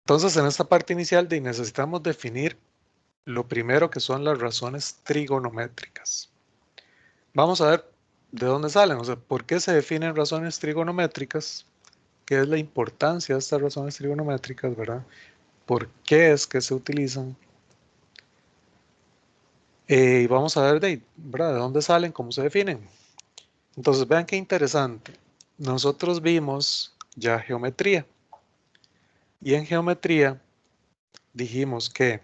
Entonces, en esta parte inicial necesitamos definir lo primero que son las razones trigonométricas. Vamos a ver de dónde salen, o sea, por qué se definen razones trigonométricas, qué es la importancia de estas razones trigonométricas, ¿verdad? ¿Por qué es que se utilizan? Y vamos a ver ¿verdad? De dónde salen, cómo se definen. Entonces, vean qué interesante. Nosotros vimos ya geometría. Y en geometría dijimos que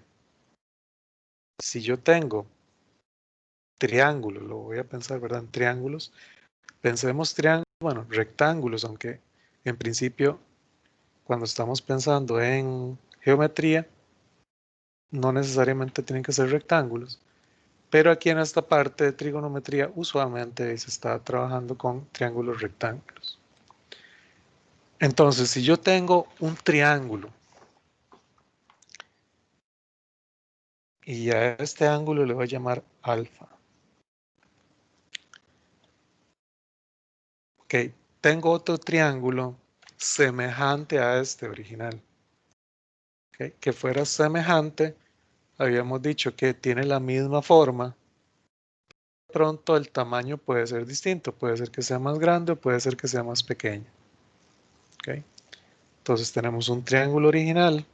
si yo tengo triángulos, lo voy a pensar, ¿verdad? En triángulos. Pensemos triángulos, bueno, rectángulos, aunque en principio cuando estamos pensando en geometría, no necesariamente tienen que ser rectángulos. Pero aquí en esta parte de trigonometría usualmente se está trabajando con triángulos rectángulos. Entonces, si yo tengo un triángulo y a este ángulo le voy a llamar alfa. Ok, tengo otro triángulo semejante a este original. Okay, que fuera semejante, habíamos dicho que tiene la misma forma. De pronto el tamaño puede ser distinto, puede ser que sea más grande o puede ser que sea más pequeño. Okay. Entonces tenemos un triángulo original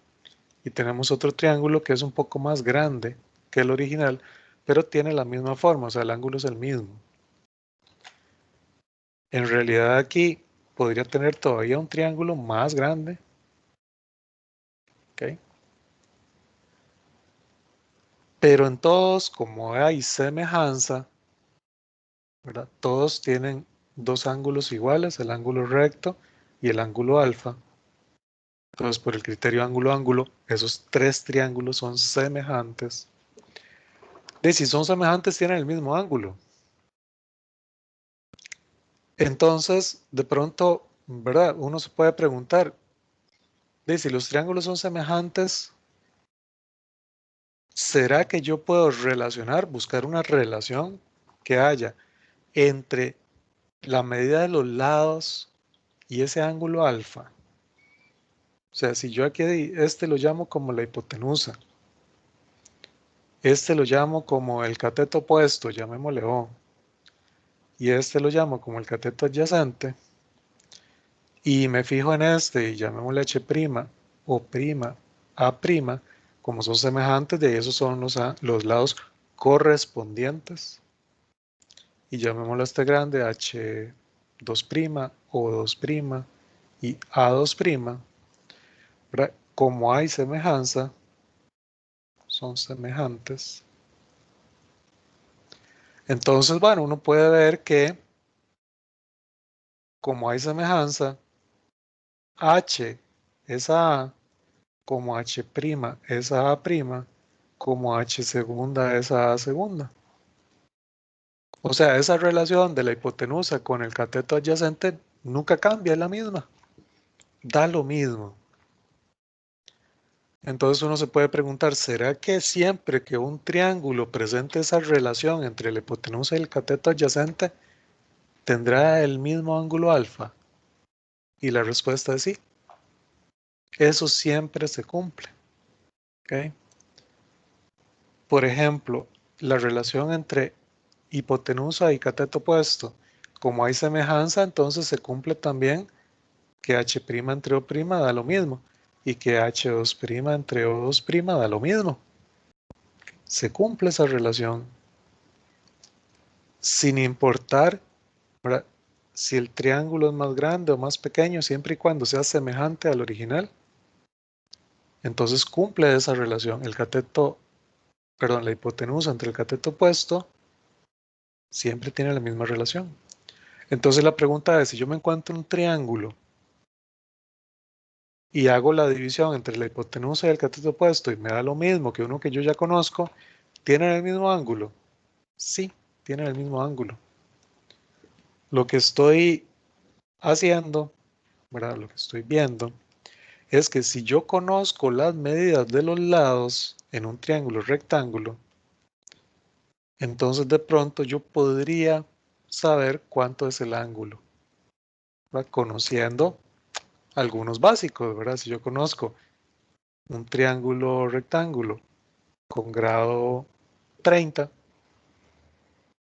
y tenemos otro triángulo que es un poco más grande que el original, pero tiene la misma forma, o sea, el ángulo es el mismo. En realidad aquí podría tener todavía un triángulo más grande. ¿Okay? Pero en todos, como hay semejanza, ¿verdad? Todos tienen dos ángulos iguales, el ángulo recto y el ángulo alfa. Entonces, por el criterio ángulo-ángulo, esos tres triángulos son semejantes. Y si son semejantes, tienen el mismo ángulo. Entonces, de pronto, ¿verdad? Uno se puede preguntar, si los triángulos son semejantes, ¿será que yo puedo relacionar, buscar una relación que haya entre la medida de los lados y ese ángulo alfa? O sea, si yo aquí este lo llamo como la hipotenusa, este lo llamo como el cateto opuesto, llamémosle O, y este lo llamo como el cateto adyacente, y me fijo en este y llamémosle H' o prima, A', como son semejantes, de esos son los lados correspondientes, y llamémoslo a este grande H2' o 2' y A2', ¿verdad? Como hay semejanza, son semejantes. Entonces, bueno, uno puede ver que como hay semejanza, H es A, como H' es A', como H segunda es A segunda. O sea, esa relación de la hipotenusa con el cateto adyacente nunca cambia, es la misma. Da lo mismo. Entonces uno se puede preguntar, ¿será que siempre que un triángulo presente esa relación entre la hipotenusa y el cateto adyacente, tendrá el mismo ángulo alfa? Y la respuesta es sí. Eso siempre se cumple. ¿Okay? Por ejemplo, la relación entre hipotenusa y cateto opuesto. Como hay semejanza, entonces se cumple también que H' entre O' da lo mismo y que H2' entre O2' da lo mismo. Se cumple esa relación sin importar, ¿verdad?, si el triángulo es más grande o más pequeño, siempre y cuando sea semejante al original. Entonces cumple esa relación. La hipotenusa entre el cateto opuesto siempre tiene la misma relación. Entonces la pregunta es, si yo me encuentro un triángulo y hago la división entre la hipotenusa y el cateto opuesto y me da lo mismo que uno que yo ya conozco, ¿tienen el mismo ángulo? Sí, tienen el mismo ángulo. Lo que estoy haciendo, ¿verdad?, lo que estoy viendo, es que si yo conozco las medidas de los lados en un triángulo rectángulo, entonces de pronto yo podría saber cuánto es el ángulo, ¿verdad?, conociendo algunos básicos, ¿verdad? Si yo conozco un triángulo rectángulo con grado 30,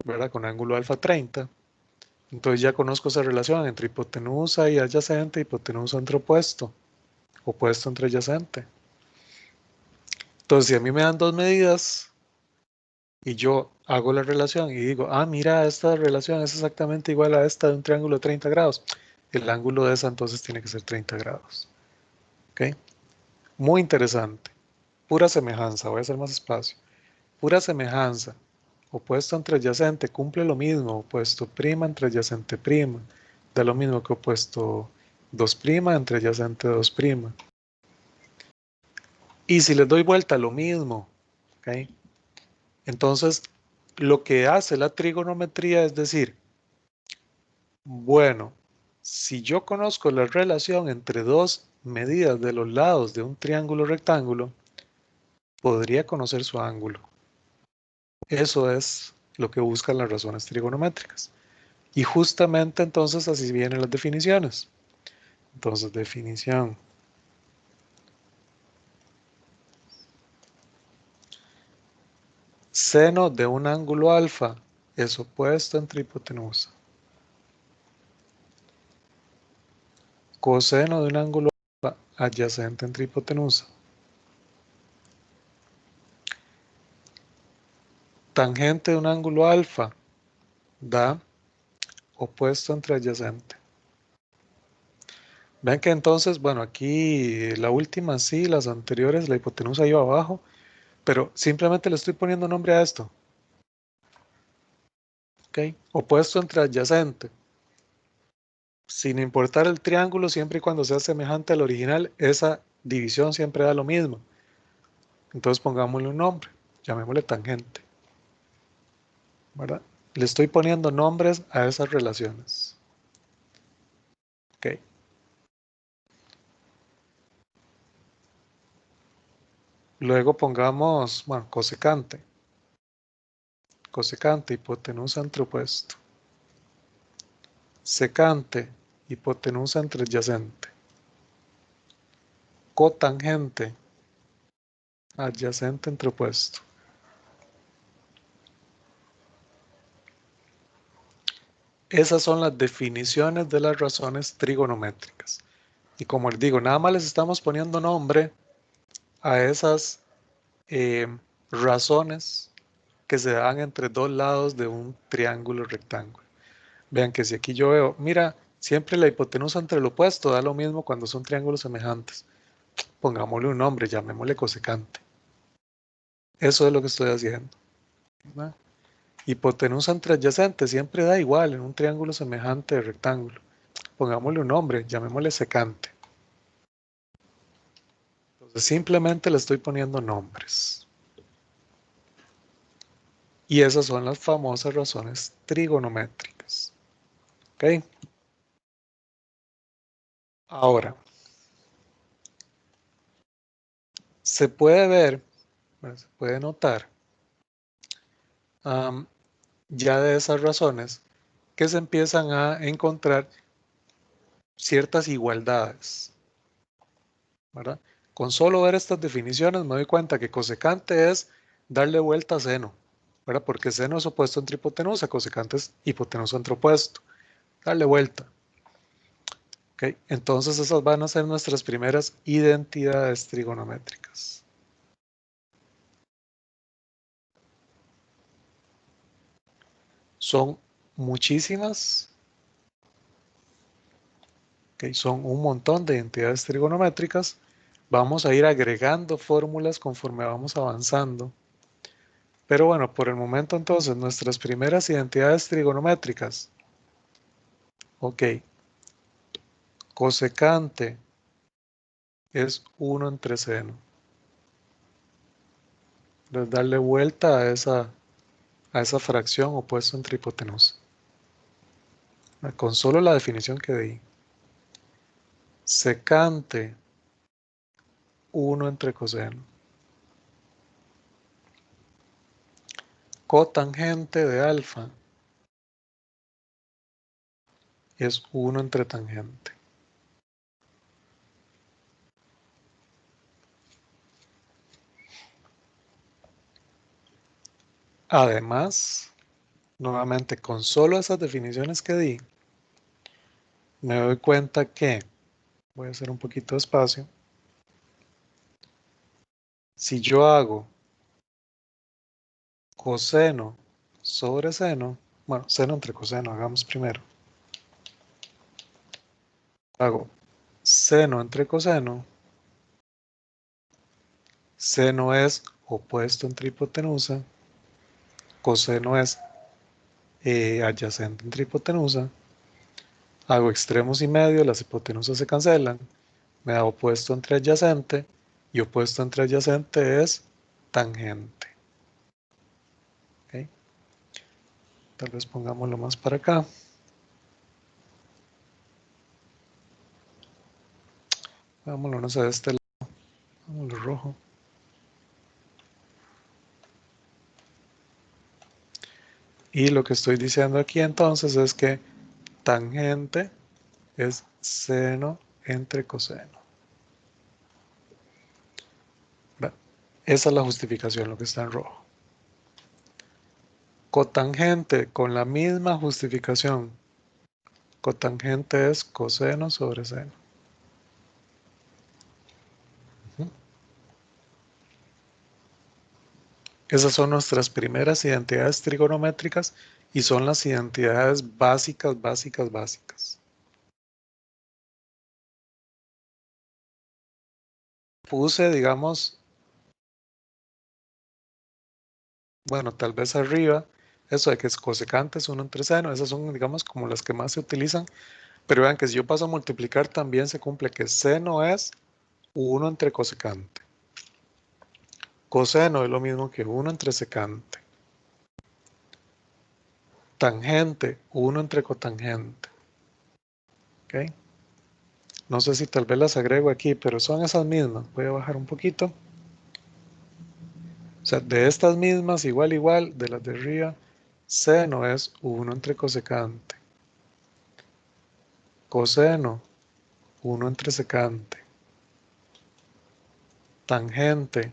¿verdad? Con ángulo alfa 30. Entonces ya conozco esa relación entre hipotenusa y adyacente, hipotenusa entre opuesto, opuesto entre adyacente. Entonces, si a mí me dan dos medidas y yo hago la relación y digo, ah, mira, esta relación es exactamente igual a esta de un triángulo de 30 grados, el ángulo de esa entonces tiene que ser 30 grados. ¿Ok? Muy interesante. Pura semejanza, voy a hacer más espacio. Pura semejanza. Opuesto entre adyacente cumple lo mismo. Opuesto prima entre adyacente prima. Da lo mismo que opuesto 2' entre adyacente 2'. Y si les doy vuelta, lo mismo. ¿Ok? Entonces, lo que hace la trigonometría es decir, bueno, si yo conozco la relación entre dos medidas de los lados de un triángulo rectángulo, podría conocer su ángulo. Eso es lo que buscan las razones trigonométricas. Y justamente entonces así vienen las definiciones. Entonces, definición. Seno de un ángulo alfa es opuesto entre hipotenusa. Coseno de un ángulo alfa adyacente entre hipotenusa. Tangente de un ángulo alfa da opuesto entre adyacente. Vean que entonces, bueno, aquí la última sí, las anteriores, la hipotenusa iba abajo, pero simplemente le estoy poniendo nombre a esto. ¿Ok? Opuesto entre adyacente. Sin importar el triángulo, siempre y cuando sea semejante al original, esa división siempre da lo mismo. Entonces pongámosle un nombre, llamémosle tangente, ¿verdad? Le estoy poniendo nombres a esas relaciones. ¿Ok? Luego pongamos, bueno, cosecante. Cosecante, hipotenusa entre opuesto. Secante, hipotenusa entre adyacente. Cotangente, adyacente entre opuesto. Esas son las definiciones de las razones trigonométricas. Y como les digo, nada más les estamos poniendo nombre a esas razones que se dan entre dos lados de un triángulo rectángulo. Vean que si aquí yo veo, mira, siempre la hipotenusa entre el opuesto da lo mismo cuando son triángulos semejantes. Pongámosle un nombre, llamémosle cosecante. Eso es lo que estoy haciendo, ¿verdad? Hipotenusa entre adyacentes siempre da igual en un triángulo semejante de rectángulo. Pongámosle un nombre, llamémosle secante. Entonces simplemente le estoy poniendo nombres. Y esas son las famosas razones trigonométricas. ¿Ok? Ahora, se puede ver, bueno, se puede notar ya de esas razones que se empiezan a encontrar ciertas igualdades, ¿verdad? Con solo ver estas definiciones me doy cuenta que cosecante es darle vuelta a seno, ¿verdad? Porque seno es opuesto entre hipotenusa, cosecante es hipotenusa entre opuesto. Darle vuelta. ¿Ok? Entonces esas van a ser nuestras primeras identidades trigonométricas. Son muchísimas, ¿ok? Son un montón de identidades trigonométricas. Vamos a ir agregando fórmulas conforme vamos avanzando. Pero bueno, por el momento entonces, nuestras primeras identidades trigonométricas. Ok, cosecante es 1 entre seno. Entonces darle vuelta a esa fracción opuesta entre hipotenusa. Con solo la definición que di. Secante 1 entre coseno. Cotangente de alfa es 1 entre tangente. Además, nuevamente, con solo esas definiciones que di, me doy cuenta que, voy a hacer un poquito de espacio, si yo hago coseno sobre seno, bueno, seno entre coseno, hagamos primero. Hago seno entre coseno. Seno es opuesto entre hipotenusa. Coseno es adyacente entre hipotenusa. Hago extremos y medio, las hipotenusas se cancelan. Me da opuesto entre adyacente. Y opuesto entre adyacente es tangente. ¿Okay? Tal vez pongámoslo más para acá. Vámonos, no sé, de este lado. Vámonos rojo. Y lo que estoy diciendo aquí entonces es que tangente es seno entre coseno. Esa es la justificación, lo que está en rojo. Cotangente con la misma justificación. Cotangente es coseno sobre seno. Esas son nuestras primeras identidades trigonométricas y son las identidades básicas, básicas, básicas. Puse, digamos, bueno, tal vez arriba, eso de que es cosecante es 1 entre seno, esas son, digamos, como las que más se utilizan, pero vean que si yo paso a multiplicar también se cumple que seno es 1 entre cosecante. Coseno es lo mismo que 1 entre secante. Tangente, 1 entre cotangente. ¿Ok? No sé si tal vez las agrego aquí, pero son esas mismas. Voy a bajar un poquito. O sea, de estas mismas, igual, de las de arriba, seno es 1 entre cosecante. Coseno, 1 entre secante. Tangente,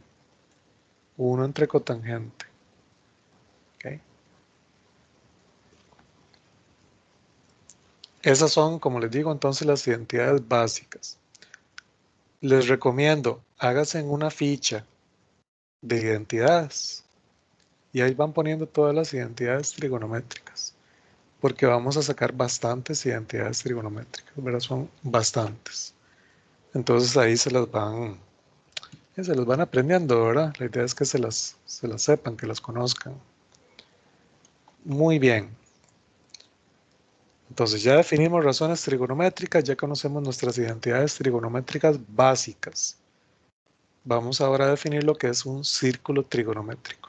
1 entre cotangente. ¿Ok? Esas son, como les digo, entonces las identidades básicas. Les recomiendo, háganse en una ficha de identidades y ahí van poniendo todas las identidades trigonométricas, porque vamos a sacar bastantes identidades trigonométricas, ¿verdad? Son bastantes. Entonces ahí se las van aprendiendo, ¿verdad? La idea es que se las sepan, que las conozcan. Muy bien. Entonces ya definimos razones trigonométricas, ya conocemos nuestras identidades trigonométricas básicas. Vamos ahora a definir lo que es un círculo trigonométrico.